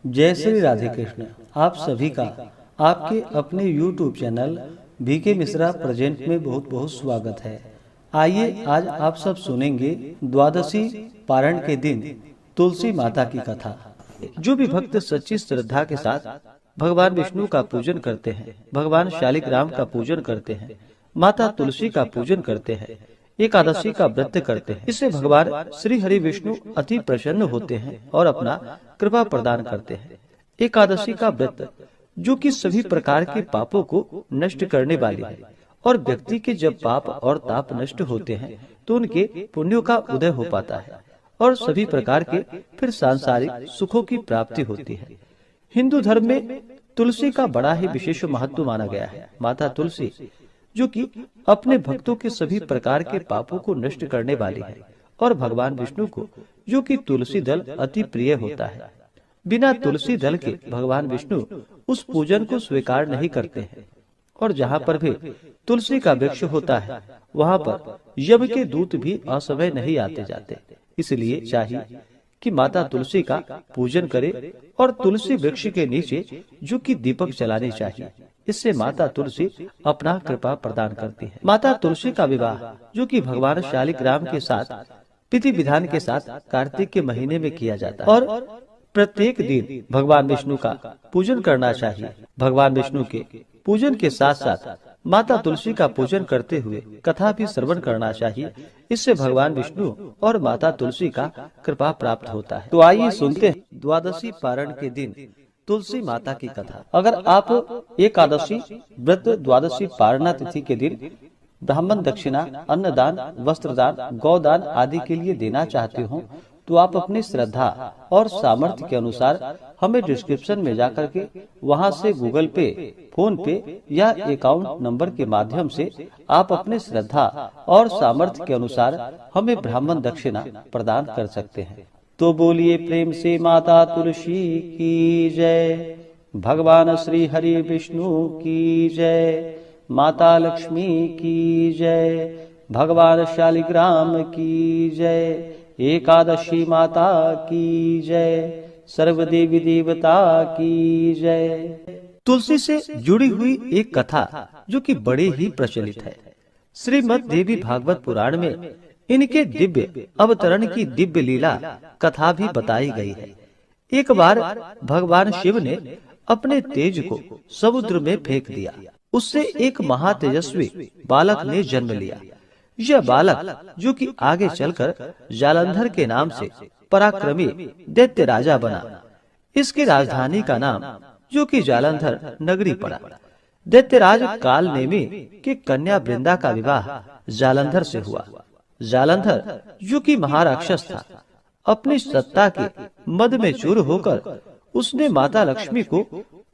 जय श्री राधे कृष्ण। आप सभी का आपके अपने YouTube channel BK Mishra present में बहुत बहुत स्वागत है। आइए आज आप सब सुनेंगे द्वादशी पारण के दिन तुलसी माता की कथा। जो भी भक्त सच्ची श्रद्धा के साथ भगवान विष्णु का पूजन करते हैं, भगवान शालिग्राम का पूजन करते हैं, माता तुलसी का पूजन करते हैं, एकादशी का व्रत करते हैं, इससे भगवान श्री हरि विष्णु अति प्रसन्न होते हैं और अपना कृपा प्रदान करते हैं। एकादशी का व्रत जो कि सभी प्रकार के पापों को नष्ट करने वाली है और व्यक्ति के जब पाप और ताप नष्ट होते हैं तो उनके पुण्यों का उदय हो पाता है और सभी प्रकार के फिर सांसारिक सुखों की प्राप्ति होती है। हिंदू धर्म में तुलसी का बड़ा ही विशेष महत्व माना गया है। माता तुलसी जो कि अपने भक्तों के सभी प्रकार के पापों को नष्ट करने वाली है और भगवान विष्णु को जो कि तुलसी दल अति प्रिय होता है। बिना तुलसी दल के भगवान विष्णु उस पूजन को स्वीकार नहीं करते हैं और जहाँ पर भी तुलसी का वृक्ष होता है वहाँ पर यम के दूत भी असमय नहीं आते जाते। इसलिए चाहिए कि माता तुलसी का पूजन करे और तुलसी वृक्ष के नीचे जो कि दीपक जलाने चाहिए। इससे माता तुलसी अपना कृपा प्रदान करती है। माता तुलसी का विवाह जो कि भगवान शालिग्राम के साथ विधि विधान के साथ कार्तिक के महीने में किया जाता है और प्रत्येक दिन भगवान विष्णु का पूजन करना चाहिए। भगवान विष्णु के पूजन के साथ साथ माता तुलसी का पूजन करते हुए कथा भी श्रवण करना चाहिए। इससे भगवान विष्णु और माता तुलसी का कृपा प्राप्त होता है। तो आइए सुनते हैं द्वादशी पारण के दिन तुलसी माता की कथा। अगर आप एकादशी व्रत द्वादशी पारणा तिथि के दिन ब्राह्मण दक्षिणा, अन्नदान, वस्त्रदान, गौदान आदि के लिए देना चाहते हो तो आप अपनी श्रद्धा और सामर्थ्य के अनुसार हमें डिस्क्रिप्शन में जाकर के वहां से गूगल पे, फोन पे या अकाउंट नंबर के माध्यम से आप अपने श्रद्धा और सामर्थ्य के अनुसार हमें ब्राह्मण दक्षिणा प्रदान कर सकते हैं। तो बोलिए प्रेम से माता तुलसी की जय, भगवान श्री हरि विष्णु की जय, माता लक्ष्मी की जय, भगवान शालिग्राम की जय, एकादशी माता की जय, सर्वदेवी देवता की जय। तुलसी से जुड़ी हुई एक कथा जो कि बड़ी ही प्रचलित है। श्रीमद् देवी भागवत पुराण में इनके दिव्य अवतरण की दिव्य लीला कथा भी बताई गई है। एक बार भगवान शिव ने अपने तेज को समुद्र में फेंक दिया। उससे एक महातेजस्वी बालक ने जन्म लिया। यह बालक जो कि आगे चलकर जालंधर के नाम से पराक्रमी दैत्य राजा बना। इसकी राजधानी का नाम जो कि जालंधर नगरी पड़ा। दैत्यराज काल नेमी की कन्या वृंदा का विवाह जालंधर से हुआ। जालंधर जो कि महाराक्षस था, अपनी सत्ता के मद में चूर होकर उसने माता लक्ष्मी को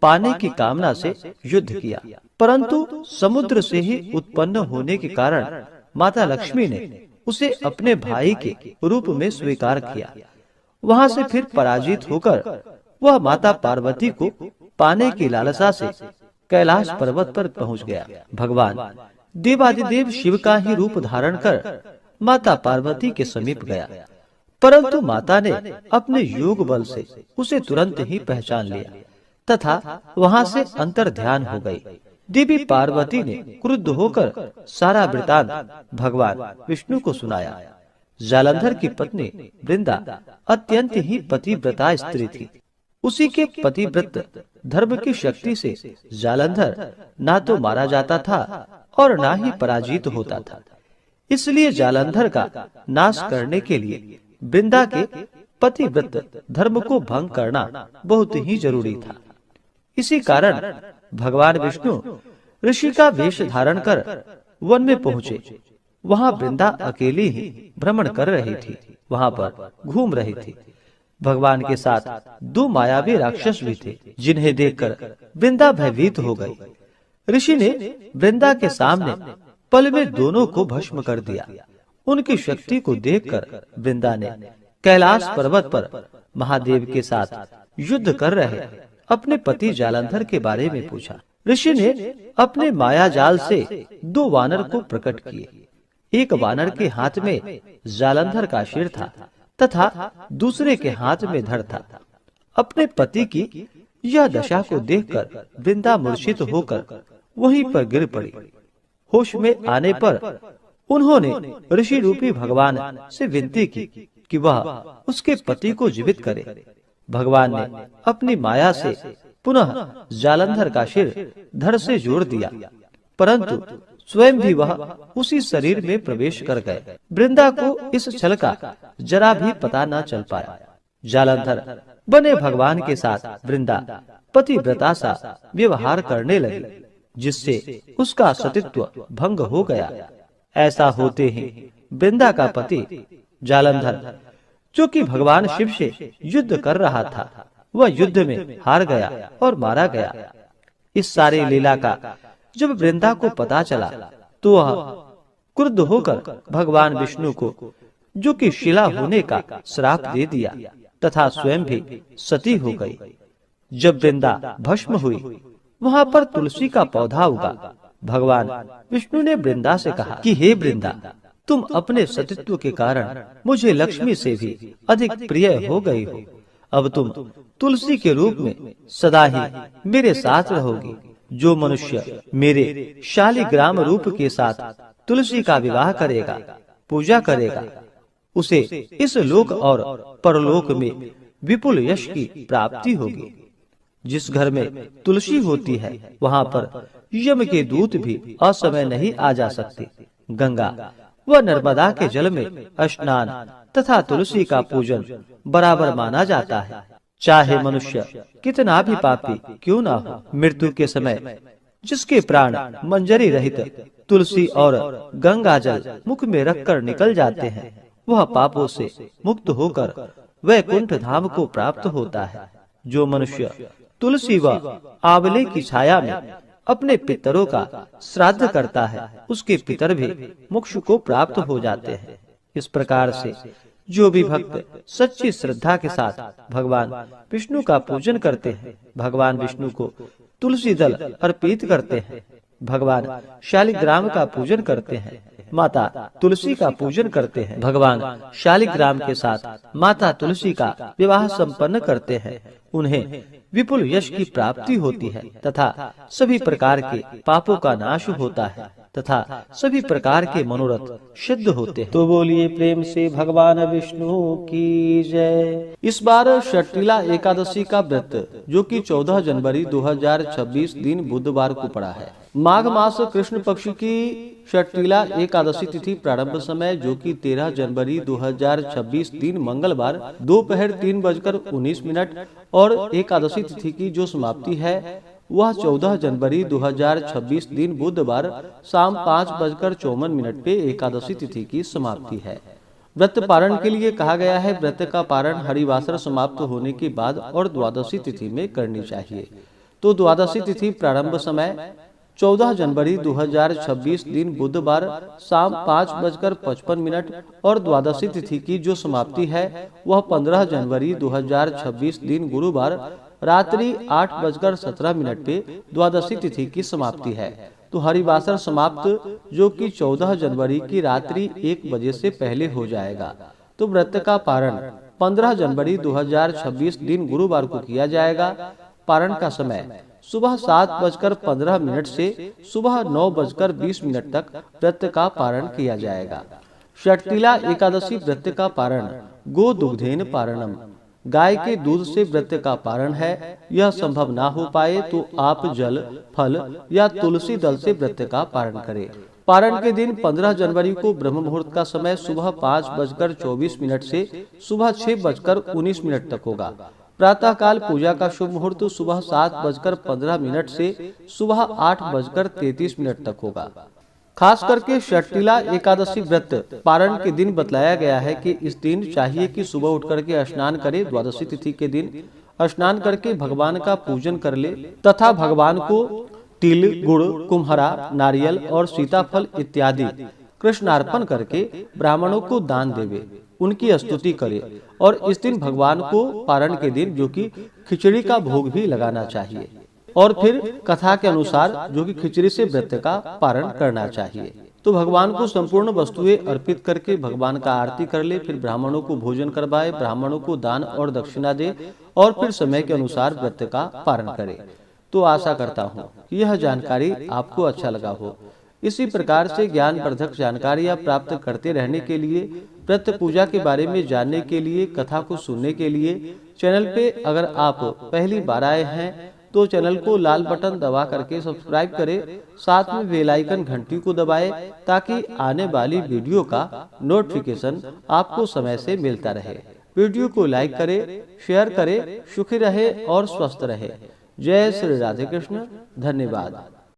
पाने की कामना से युद्ध किया, परंतु समुद्र से ही उत्पन्न होने के कारण माता लक्ष्मी ने उसे अपने भाई के रूप में स्वीकार किया। वहां से फिर पराजित होकर वह माता पार्वती को पाने की लालसा से कैलाश पर्वत पर पहुंच गया। भगवान देवादिदेव शिव का ही रूप धारण कर माता पार्वती के समीप गया, परंतु माता ने अपने योग बल से उसे तुरंत ही पहचान लिया तथा वहां से अंतर ध्यान हो गई। देवी पार्वती ने क्रुद्ध होकर सारा वृतांत भगवान विष्णु को सुनाया। जालंधर की पत्नी वृंदा अत्यंत ही पतिव्रता स्त्री थी। उसी के पतिव्रत धर्म की शक्ति से जालंधर ना तो मारा जाता था और ना ही पराजित होता था। इसलिए जालंधर का नाश करने के लिए वृंदा के पतिव्रत धर्म को भंग करना बहुत ही जरूरी था। इसी कारण भगवान विष्णु ऋषि का वेश धारण कर वन में पहुँचे। वहाँ वृंदा अकेली ही भ्रमण कर रही थी, वहाँ पर घूम रही थी। भगवान के साथ दो मायावी राक्षस भी थे, जिन्हें देखकर वृंदा भयभीत हो गई। ऋषि ने वृंदा के सामने पल में दोनों को भस्म कर दिया। उनकी शक्ति को देखकर वृंदा ने कैलाश पर्वत पर महादेव के साथ युद्ध कर रहे अपने पति जालंधर के बारे में पूछा। ऋषि ने अपने माया जाल से दो वानर को प्रकट किए। एक वानर के हाथ में जालंधर का सिर था तथा दूसरे के हाथ में धड़ था। अपने पति की यह दशा को देखकर वृंदा मूर्छित होकर वहीं पर गिर पड़ी। होश में आने पर उन्होंने ऋषि रूपी भगवान से विनती की कि वह उसके पति को जीवित करे। भगवान ने अपनी माया से पुनः जालंधर का सिर धड़ से जोड़ दिया, परंतु स्वयं भी वह उसी शरीर में प्रवेश कर गए। वृंदा को इस छल का जरा भी पता न चल पाया। जालंधर बने भगवान के साथ वृंदा पतिव्रता सा व्यवहार करने लगी, जिससे उसका सतीत्व भंग हो गया। ऐसा होते ही वृंदा का पति जालंधर, जो कि भगवान शिव से युद्ध कर रहा था, वह युद्ध में हार गया और मारा गया। इस सारी लीला का जब वृंदा को पता चला तो वह क्रुद्ध होकर भगवान विष्णु को, जो कि शिला होने का श्राप दे दिया तथा स्वयं भी सती हो गई। जब वृंदा भस्म हुई, वहां पर तुलसी का पौधा उगा। भगवान विष्णु ने वृंदा से कहा कि हे वृंदा, तुम अपने सतीत्व के कारण मुझे लक्ष्मी से भी अधिक प्रिय हो गई हो। अब तुम तुलसी के रूप में सदा ही मेरे साथ रहोगी। जो मनुष्य मेरे शालिग्राम रूप के साथ तुलसी का विवाह करेगा, पूजा करेगा, उसे इस लोक और परलोक में विपुल यश की प्राप्ति होगी। जिस घर में तुलसी होती है, वहाँ पर यम के दूत भी असमय नहीं आ जा सकते। गंगा व नर्मदा के जल में स्नान तथा तुलसी का पूजन बराबर माना जाता है। चाहे मनुष्य कितना भी पापी क्यों ना हो, मृत्यु के समय जिसके प्राण मंजरी रहित तुलसी और गंगा जल मुख में रखकर निकल जाते हैं, वह पापों से मुक्त होकर वैकुंठ धाम को प्राप्त होता है। जो मनुष्य तुलसी व आंवले की छाया में अपने पितरों का श्राद्ध करता है, उसके पितर भी मोक्ष को प्राप्त हो जाते हैं। इस प्रकार से जो भी भक्त सच्ची श्रद्धा के साथ भगवान विष्णु का पूजन करते हैं, भगवान विष्णु को तुलसी दल अर्पित करते हैं, भगवान शालिग्राम का पूजन करते हैं, माता तुलसी का पूजन करते हैं, भगवान शालिग्राम के साथ माता तुलसी का विवाह संपन्न करते हैं, उन्हें विपुल यश की प्राप्ति होती है तथा सभी प्रकार के पापों का नाश होता है तथा सभी प्रकार के मनोरथ सिद्ध होते हैं। तो बोलिए प्रेम से भगवान विष्णु की जय। इस बार षट्टिला एकादशी का व्रत, जो कि 14 जनवरी 2026 दिन बुधवार को पड़ा है। माघ मास कृष्ण पक्ष की षट्टिला एकादशी तिथि प्रारंभ समय, जो कि 13 जनवरी 2026 दिन मंगलवार दोपहर 3:19 और एकादशी तिथि की जो समाप्ति है वह 14 जनवरी 2026 दिन बुधवार शाम 5:54 पे एकादशी तिथि की समाप्ति है। व्रत पारण के लिए कहा गया है, व्रत का पारण हरिवासर समाप्त होने के बाद और द्वादशी तिथि में करनी चाहिए। तो द्वादशी तिथि प्रारंभ समय 14 जनवरी 2026 दिन बुधवार शाम 5:55 और द्वादशी तिथि की जो समाप्ति है वह 15 जनवरी 2026 दिन गुरुवार रात्रि 8:17 पे द्वादशी तिथि की समाप्ति है। तो हरिवासर समाप्त, जो कि 14 जनवरी की रात्रि 1 बजे से पहले हो जाएगा। तो व्रत का पारण 15 जनवरी 2026 दिन गुरुवार को किया जाएगा। पारण का समय सुबह 7:15 से सुबह 9:20 तक व्रत का पारण किया जाएगा। षट्टिला एकादशी व्रत का पारण गो दुग्धेन पारणम, गाय के दूध से व्रत का पारण है। यह संभव ना हो पाए तो आप जल, फल या तुलसी दल से व्रत का पारण करें। पारण के दिन 15 जनवरी को ब्रह्म मुहूर्त का समय सुबह 5:24 से सुबह 6:19 तक होगा। प्रातः काल पूजा का शुभ मुहूर्त सुबह 7:15 से सुबह 8:33 तक होगा। खास करके षट्टिला एकादशी व्रत पारण के दिन बतलाया गया है कि इस दिन चाहिए कि सुबह उठ करके स्नान करे। द्वादशी तिथि के दिन स्नान करके भगवान का पूजन कर ले तथा भगवान को तिल, गुड़, कुम्हरा, नारियल और सीताफल इत्यादि कृष्णार्पण करके ब्राह्मणों को दान देवे, उनकी स्तुति करे। और इस दिन भगवान को पारण के दिन जो कि खिचड़ी का भोग भी लगाना चाहिए और फिर कथा के अनुसार जो कि खिचड़ी से व्रत का पारण करना चाहिए। तो भगवान को संपूर्ण वस्तुएं अर्पित करके भगवान का आरती कर ले, फिर ब्राह्मणों को भोजन करवाए, ब्राह्मणों को दान और दक्षिणा दे और फिर समय के अनुसार व्रत का पारण करे। तो आशा करता हूँ कि यह जानकारी आपको अच्छा लगा हो। इसी प्रकार से ज्ञानवर्धक जानकारियाँ प्राप्त करते रहने के लिए, व्रत पूजा के बारे में जानने के लिए, कथा को सुनने के लिए चैनल पे अगर आप पहली बार आए हैं तो चैनल को लाल बटन दबा करके सब्सक्राइब करें, साथ में बेल आइकन घंटी को दबाएं ताकि आने वाली वीडियो का नोटिफिकेशन आपको समय से मिलता रहे। वीडियो को लाइक करें, शेयर करें। सुखी रहे और स्वस्थ रहे। जय श्री राधे कृष्ण। धन्यवाद।